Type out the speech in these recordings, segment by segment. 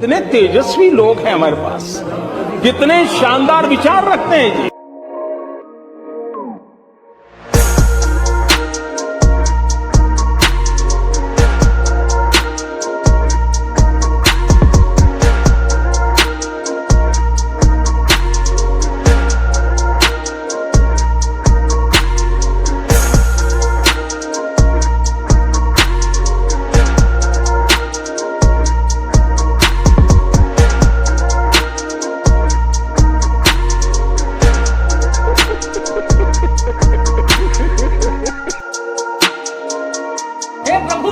कितने तेजस्वी लोग हैं हमारे पास, कितने शानदार विचार रखते हैं जी।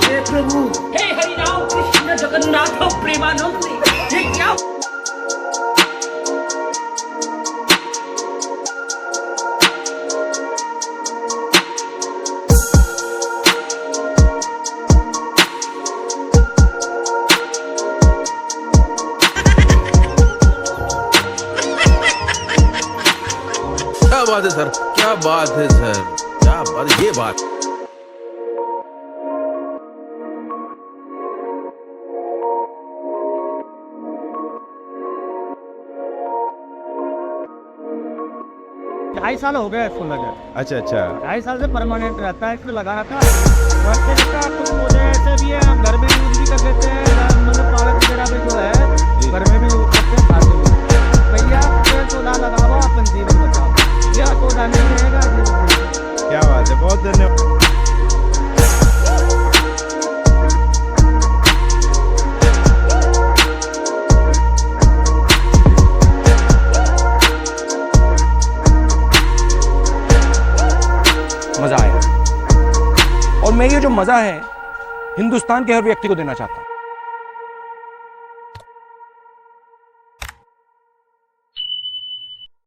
हे प्रभु, हे हरि राम कृष्ण जगन्नाथ प्रेमानंद, ये क्या? क्या बात है सर, क्या बात है सर, क्या बात है, ये बात। ढाई साल हो गए इसको लगे। अच्छा अच्छा। 2.5 साल से परमानेंट रहता है, इसको लगा रखा कुछ पौधे ऐसे भी है, हम घर में यूज भी कर लेते हैं, मतलब पालक वगैरह भी जो है घर में भी यूज करते हैं, खाते हैं। भैया पेड़ पौधा लगाओ, अपन जीवन बचाओ, यह पौधा नहीं रहेगा जीवन बचाओ। क्या बात है, बहुत धन्यवाद। मजा आया, और मैं ये जो मजा है हिंदुस्तान के हर व्यक्ति को देना चाहता हूँ।